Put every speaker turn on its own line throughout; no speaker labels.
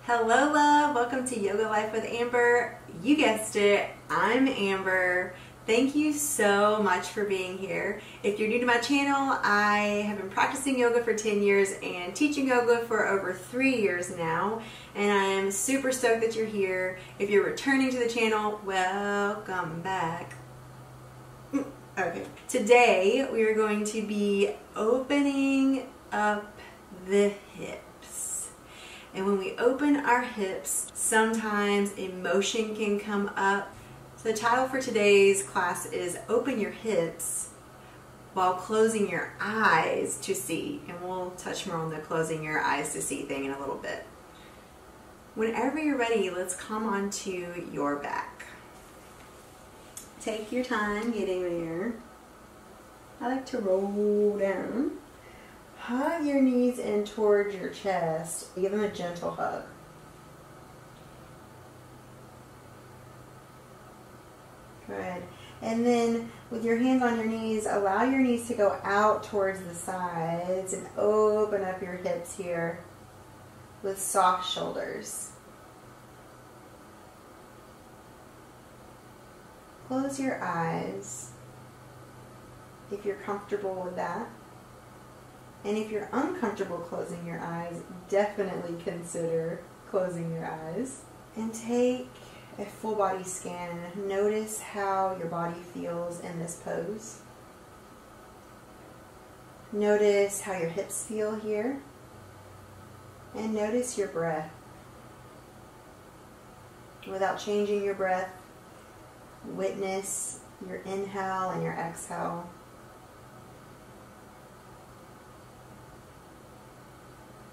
Hello love, welcome to Yoga Life with Amber. You guessed it, I'm Amber. Thank you so much for being here. If you're new to my channel, I have been practicing yoga for 10 years and teaching yoga for over 3 years now. And I am super stoked that you're here. If you're returning to the channel, welcome back. Okay, today we are going to be opening up the hips. And when we open our hips, sometimes emotion can come up. So the title for today's class is Open Your Hips While Closing Your Eyes to See. And we'll touch more on the closing your eyes to see thing in a little bit. Whenever you're ready, let's come onto your back. Take your time getting there. I like to roll down. Hug your knees in towards your chest. Give them a gentle hug. Good. And then with your hands on your knees, allow your knees to go out towards the sides and open up your hips here with soft shoulders. Close your eyes if you're comfortable with that. And if you're uncomfortable closing your eyes, definitely consider closing your eyes. And take a full body scan. Notice how your body feels in this pose. Notice how your hips feel here. And notice your breath. Without changing your breath, witness your inhale and your exhale.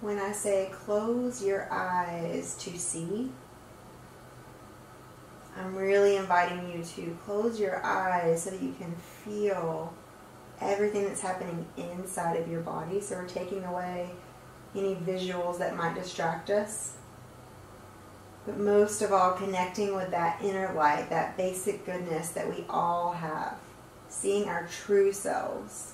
When I say close your eyes to see, I'm really inviting you to close your eyes so that you can feel everything that's happening inside of your body. So we're taking away any visuals that might distract us. But most of all, connecting with that inner light, that basic goodness that we all have. Seeing our true selves.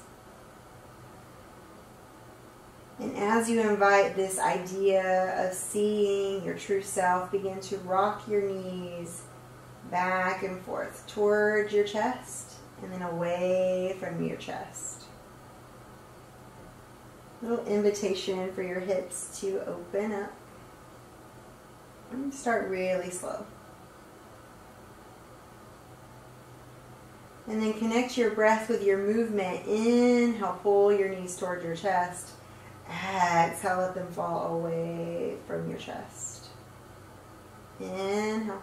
And as you invite this idea of seeing your true self, begin to rock your knees back and forth towards your chest and then away from your chest. A little invitation for your hips to open up. And start really slow. And then connect your breath with your movement. Inhale, pull your knees towards your chest. Exhale, let them fall away from your chest. Inhale.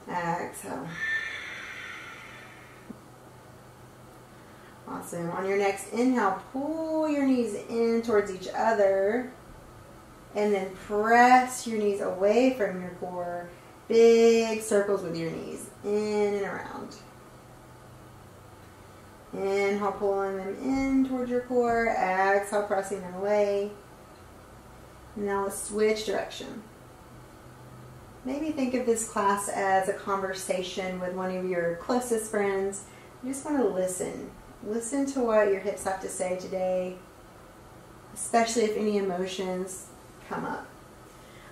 Exhale. Awesome. On your next inhale, pull your knees in towards each other. And then press your knees away from your core. Big circles with your knees. In and around. Inhale, pulling them in towards your core. Exhale, pressing them away. Now let's switch direction. Maybe think of this class as a conversation with one of your closest friends. You just want to listen. Listen to what your hips have to say today, especially if any emotions come up.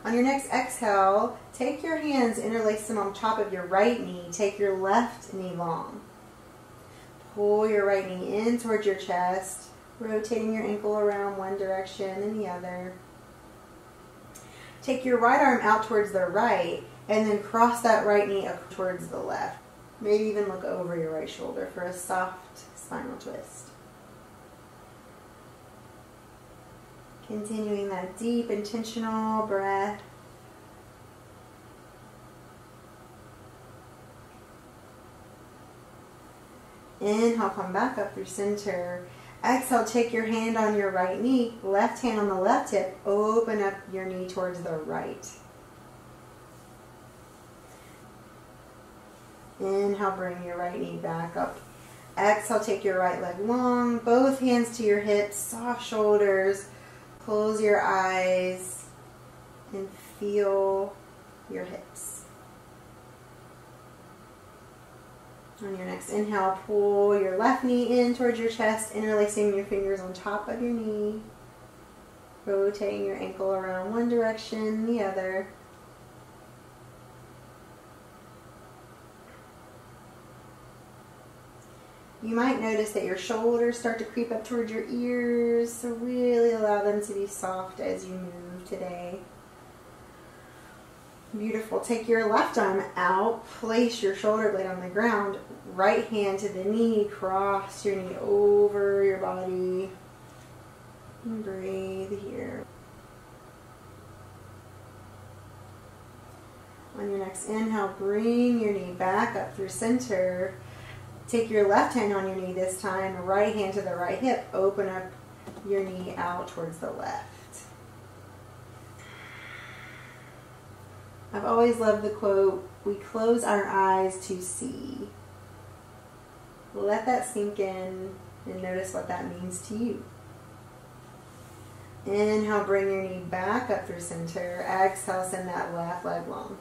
On your next exhale, take your hands, interlace them on top of your right knee. Take your left knee long. Pull your right knee in towards your chest, rotating your ankle around one direction and the other. Take your right arm out towards the right, and then cross that right knee up towards the left. Maybe even look over your right shoulder for a soft spinal twist. Continuing that deep, intentional breath. Inhale, come back up through center. Exhale, take your hand on your right knee, left hand on the left hip, open up your knee towards the right. Inhale, bring your right knee back up. Exhale, take your right leg long, both hands to your hips, soft shoulders. Close your eyes and feel your hips. On your next inhale, pull your left knee in towards your chest, interlacing your fingers on top of your knee. Rotating your ankle around one direction, the other. You might notice that your shoulders start to creep up towards your ears, so really allow them to be soft as you move today. Beautiful. Take your left arm out, place your shoulder blade on the ground, right hand to the knee, cross your knee over your body, and breathe here. On your next inhale, bring your knee back up through center. Take your left hand on your knee this time, right hand to the right hip, open up your knee out towards the left. I've always loved the quote, "We close our eyes to see." Let that sink in and notice what that means to you. Inhale, bring your knee back up through center. Exhale, send that left leg long.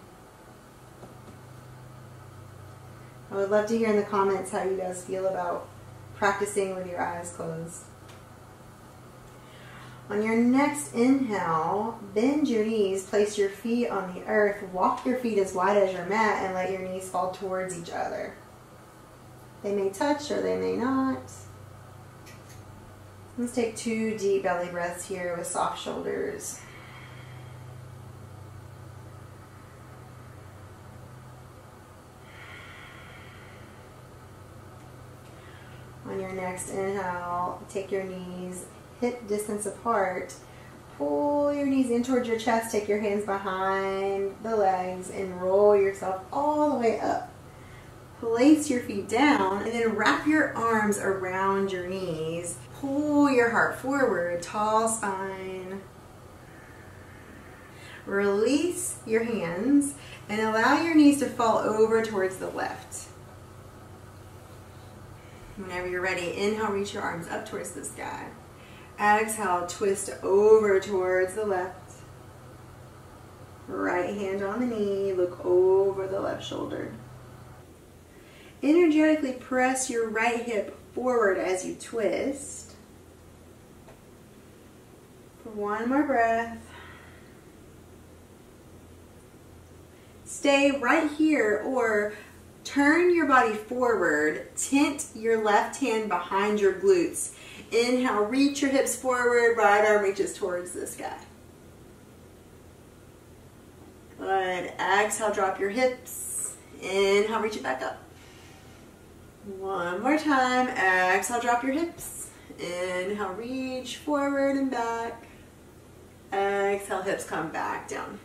I would love to hear in the comments how you guys feel about practicing with your eyes closed. On your next inhale, bend your knees, place your feet on the earth, walk your feet as wide as your mat, and let your knees fall towards each other. They may touch or they may not. Let's take 2 deep belly breaths here with soft shoulders. On your next inhale, take your knees hip distance apart. Pull your knees in towards your chest. Take your hands behind the legs and roll yourself all the way up. Place your feet down and then wrap your arms around your knees. Pull your heart forward, tall spine. Release your hands and allow your knees to fall over towards the left. Whenever you're ready, inhale, reach your arms up towards the sky. Exhale, twist over towards the left. Right hand on the knee, look over the left shoulder. Energetically press your right hip forward as you twist. For one more breath. Stay right here or turn your body forward, tent your left hand behind your glutes. Inhale, reach your hips forward, right arm reaches towards the sky. Good. Exhale, drop your hips. Inhale, reach it back up. One more time. Exhale, drop your hips. Inhale, reach forward and back. Exhale, hips come back down.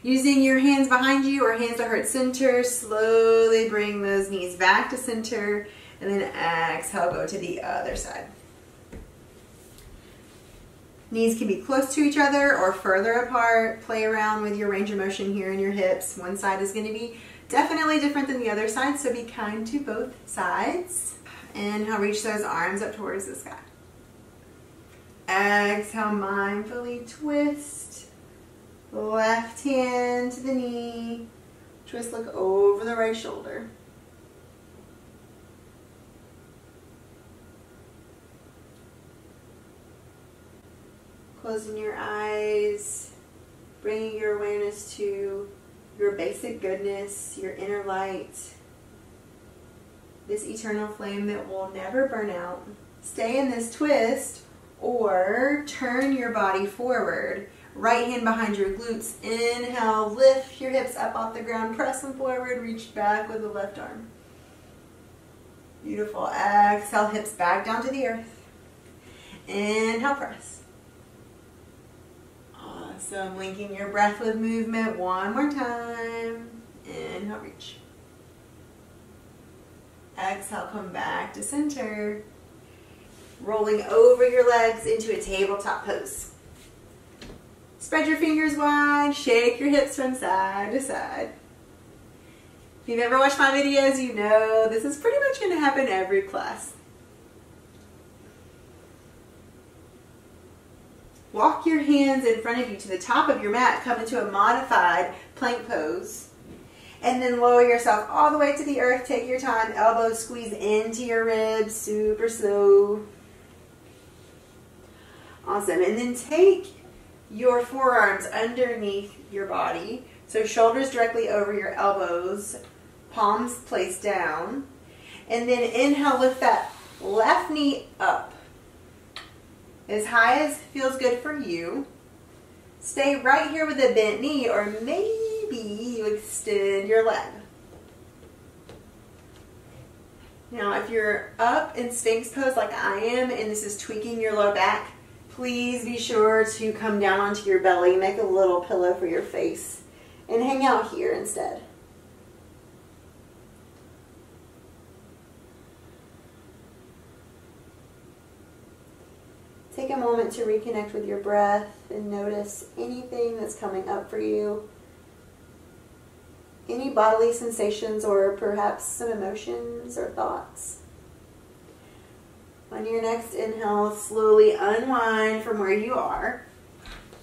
Using your hands behind you or hands to heart center, slowly bring those knees back to center, and then exhale, go to the other side. Knees can be close to each other or further apart. Play around with your range of motion here in your hips. One side is going to be definitely different than the other side, so be kind to both sides. Inhale, reach those arms up towards the sky. Exhale, mindfully twist. Left hand to the knee. Twist, look over the right shoulder. Closing your eyes, bringing your awareness to your basic goodness, your inner light, this eternal flame that will never burn out. Stay in this twist or turn your body forward. Right hand behind your glutes. Inhale, lift your hips up off the ground, press them forward, reach back with the left arm. Beautiful. Exhale, hips back down to the earth. Inhale, press. Awesome. Linking your breath with movement one more time. Inhale, reach. Exhale, come back to center. Rolling over your legs into a tabletop pose. Spread your fingers wide, shake your hips from side to side. If you've ever watched my videos, you know this is pretty much going to happen every class. Walk your hands in front of you to the top of your mat, come into a modified plank pose, and then lower yourself all the way to the earth. Take your time, elbows squeeze into your ribs, super slow. Awesome. And then take your forearms underneath your body. So shoulders directly over your elbows, palms placed down. And then inhale, lift that left knee up as high as feels good for you. Stay right here with a bent knee, or maybe you extend your leg. Now, if you're up in Sphinx pose like I am, and this is tweaking your low back, please be sure to come down onto your belly, make a little pillow for your face, and hang out here instead. Take a moment to reconnect with your breath and notice anything that's coming up for you. Any bodily sensations or perhaps some emotions or thoughts. On your next inhale, slowly unwind from where you are.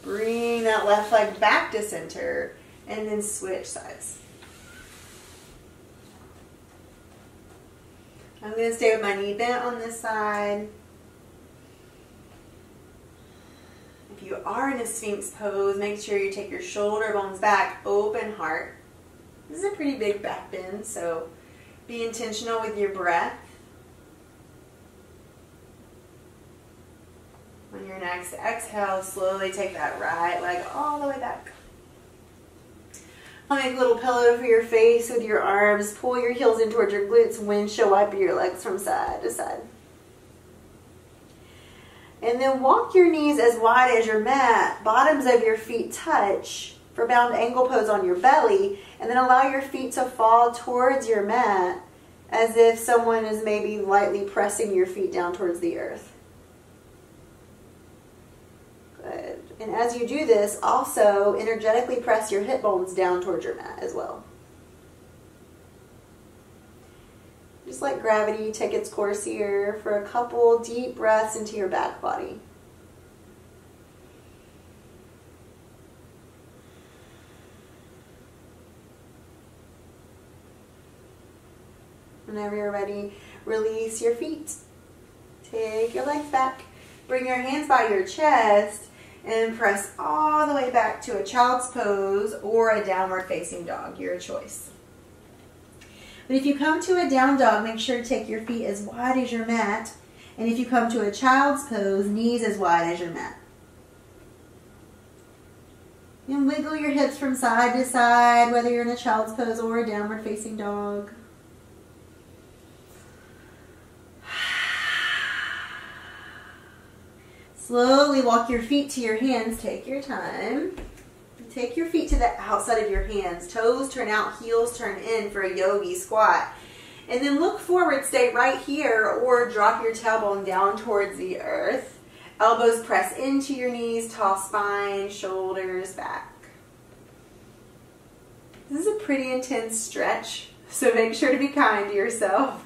Bring that left leg back to center and then switch sides. I'm going to stay with my knee bent on this side. If you are in a Sphinx pose, make sure you take your shoulder bones back, open heart. This is a pretty big back bend, so be intentional with your breath. On your next exhale, slowly take that right leg all the way back. I'll make a little pillow for your face with your arms. Pull your heels in towards your glutes. Windshield wiper your legs from side to side. And then walk your knees as wide as your mat. Bottoms of your feet touch for bound angle pose on your belly. And then allow your feet to fall towards your mat as if someone is maybe lightly pressing your feet down towards the earth. Good. And as you do this, also energetically press your hip bones down towards your mat as well. Just let gravity take its course here for a couple deep breaths into your back body. Whenever you're ready, release your feet. Take your legs back. Bring your hands by your chest and press all the way back to a child's pose or a downward facing dog, your choice. But if you come to a down dog, make sure to take your feet as wide as your mat. And if you come to a child's pose, knees as wide as your mat. And wiggle your hips from side to side, whether you're in a child's pose or a downward facing dog. Slowly walk your feet to your hands. Take your time. Take your feet to the outside of your hands. Toes turn out, heels turn in for a yogi squat. And then look forward, stay right here, or drop your tailbone down towards the earth. Elbows press into your knees, tall spine, shoulders back. This is a pretty intense stretch, so make sure to be kind to yourself.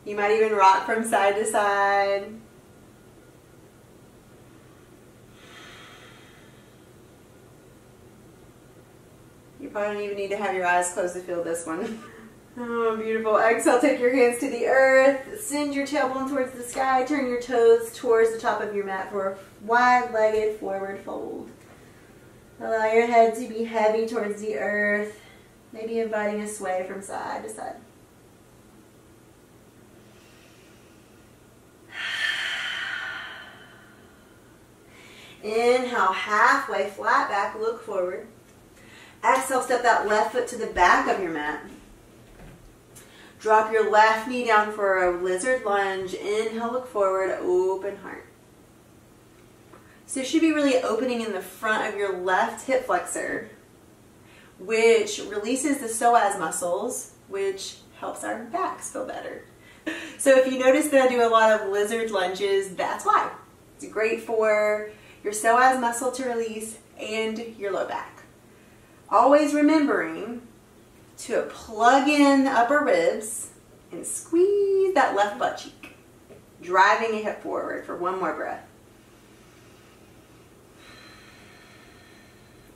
You might even rock from side to side. You probably don't even need to have your eyes closed to feel this one. Oh, beautiful. Exhale, take your hands to the earth. Send your tailbone towards the sky. Turn your toes towards the top of your mat for a wide-legged forward fold. Allow your head to be heavy towards the earth, maybe inviting a sway from side to side. Inhale, halfway flat back, look forward. Exhale, step that left foot to the back of your mat. Drop your left knee down for a lizard lunge. Inhale, look forward, open heart. So you should be really opening in the front of your left hip flexor, which releases the psoas muscles, which helps our backs feel better. So if you notice that I do a lot of lizard lunges, that's why. It's great for your psoas muscle to release and your low back. Always remembering to plug in the upper ribs and squeeze that left butt cheek, driving a hip forward for one more breath.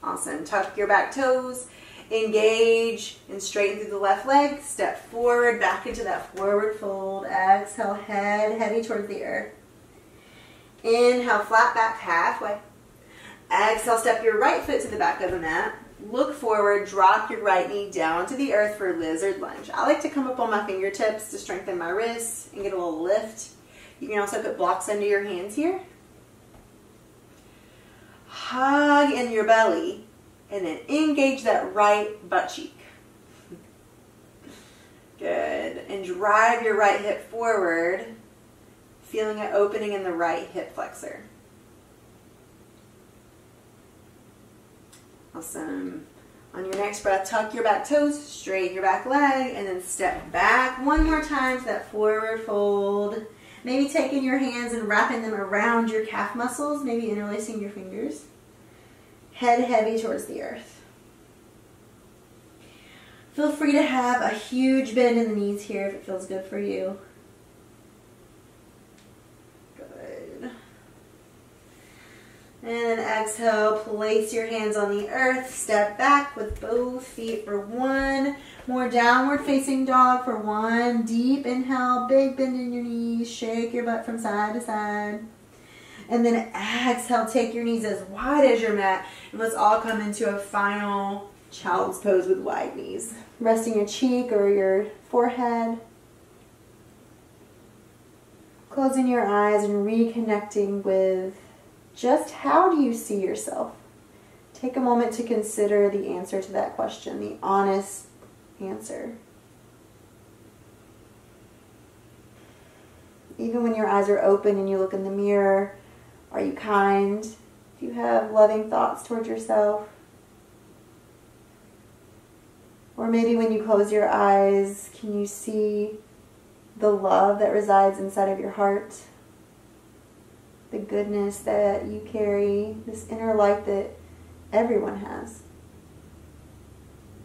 Awesome. Tuck your back toes, engage and straighten through the left leg. Step forward, back into that forward fold. Exhale, head heavy towards the earth. Inhale, flat back halfway. Exhale, step your right foot to the back of the mat. Look forward, drop your right knee down to the earth for lizard lunge. I like to come up on my fingertips to strengthen my wrists and get a little lift. You can also put blocks under your hands here. Hug in your belly and then engage that right butt cheek. Good. And drive your right hip forward, feeling an opening in the right hip flexor. Awesome. On your next breath, tuck your back toes, straighten your back leg, and then step back one more time to that forward fold. Maybe taking your hands and wrapping them around your calf muscles, maybe interlacing your fingers. Head heavy towards the earth. Feel free to have a huge bend in the knees here if it feels good for you. Good. And then exhale, place your hands on the earth, step back with both feet for one more downward facing dog for one. Deep inhale, big bend in your knees, shake your butt from side to side. And then exhale, take your knees as wide as your mat, and let's all come into a final child's pose with wide knees. Resting your cheek or your forehead. Closing your eyes and reconnecting with just how do you see yourself? Take a moment to consider the answer to that question, the honest answer. Even when your eyes are open and you look in the mirror, are you kind? Do you have loving thoughts towards yourself? Or maybe when you close your eyes, can you see the love that resides inside of your heart? The goodness that you carry, this inner light that everyone has.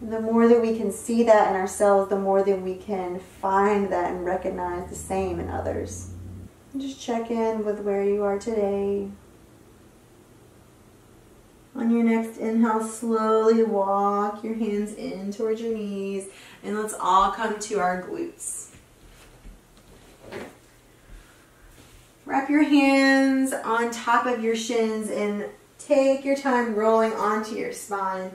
And the more that we can see that in ourselves, the more that we can find that and recognize the same in others. And just check in with where you are today. On your next inhale, slowly walk your hands in towards your knees, and let's all come to our glutes. Wrap your hands on top of your shins and take your time rolling onto your spine.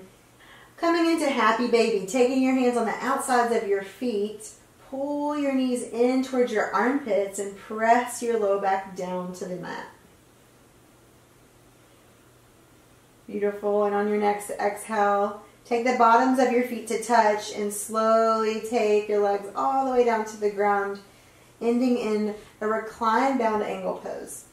Coming into happy baby, taking your hands on the outsides of your feet, pull your knees in towards your armpits and press your low back down to the mat. Beautiful. And on your next exhale, take the bottoms of your feet to touch and slowly take your legs all the way down to the ground, ending in a reclined bound angle pose.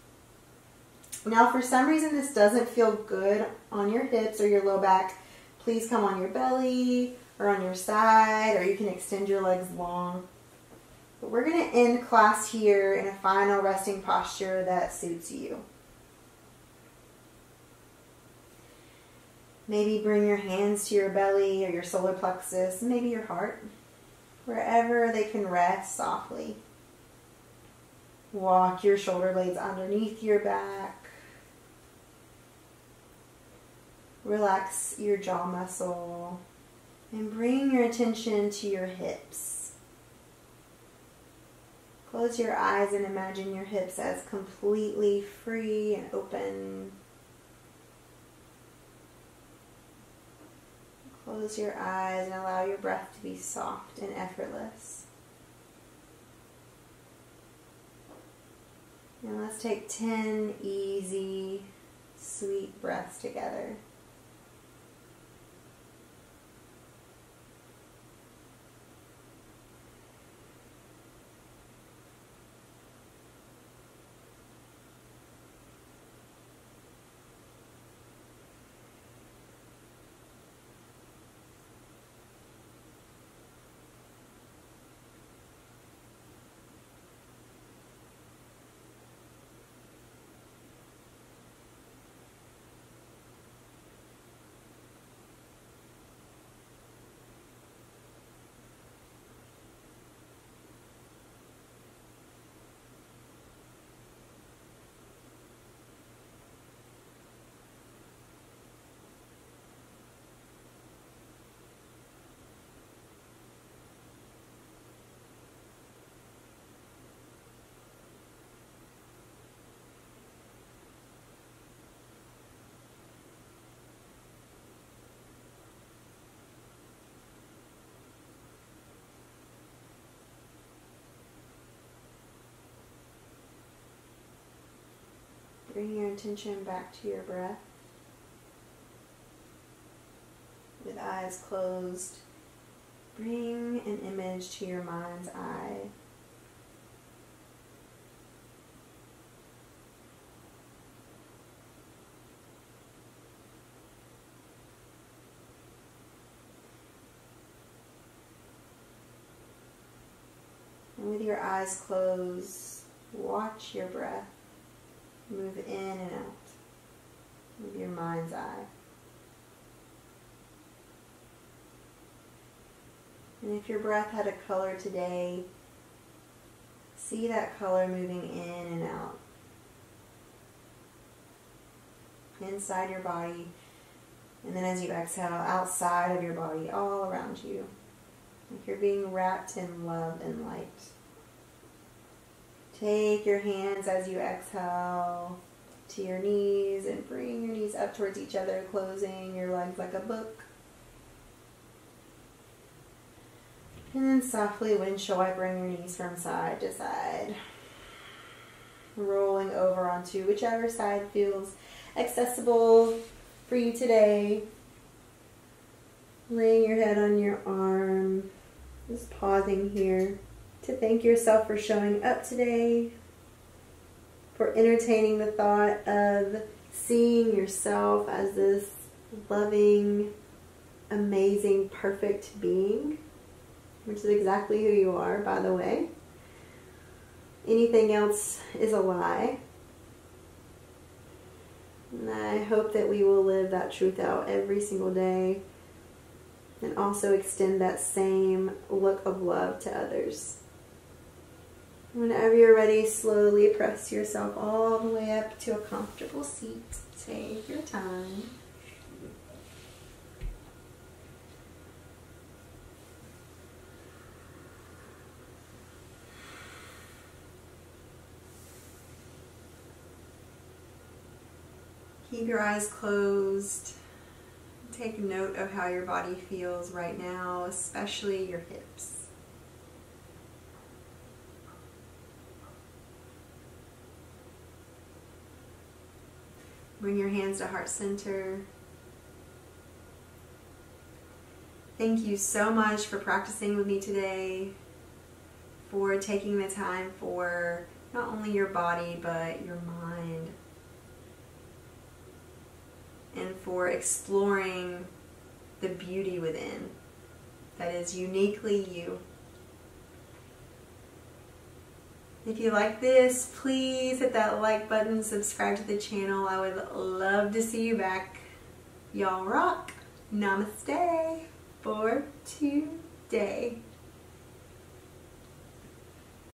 Now, for some reason this doesn't feel good on your hips or your low back, please come on your belly or on your side, or you can extend your legs long. But we're going to end class here in a final resting posture that suits you. Maybe bring your hands to your belly or your solar plexus, maybe your heart, wherever they can rest softly. Walk your shoulder blades underneath your back. Relax your jaw muscle and bring your attention to your hips. Close your eyes and imagine your hips as completely free and open. Close your eyes and allow your breath to be soft and effortless. And let's take 10 easy, sweet breaths together. Bring your attention back to your breath. With eyes closed, bring an image to your mind's eye. And with your eyes closed, watch your breath move in and out with your mind's eye. And if your breath had a color today, see that color moving in and out. Inside your body, and then as you exhale, outside of your body, all around you. Like you're being wrapped in love and light. Take your hands as you exhale to your knees and bring your knees up towards each other, closing your legs like a book. And then softly windshield wipering your knees from side to side. Rolling over onto whichever side feels accessible for you today. Laying your head on your arm. Just pausing here to thank yourself for showing up today. For entertaining the thought of seeing yourself as this loving, amazing, perfect being. Which is exactly who you are, by the way. Anything else is a lie. And I hope that we will live that truth out every single day and also extend that same look of love to others. Whenever you're ready, slowly press yourself all the way up to a comfortable seat. Take your time. Keep your eyes closed. Take note of how your body feels right now, especially your hips. Bring your hands to heart center. Thank you so much for practicing with me today, for taking the time for not only your body, but your mind. And for exploring the beauty within that is uniquely you. If you like this, please hit that like button, subscribe to the channel. I would love to see you back. Y'all rock. Namaste for today.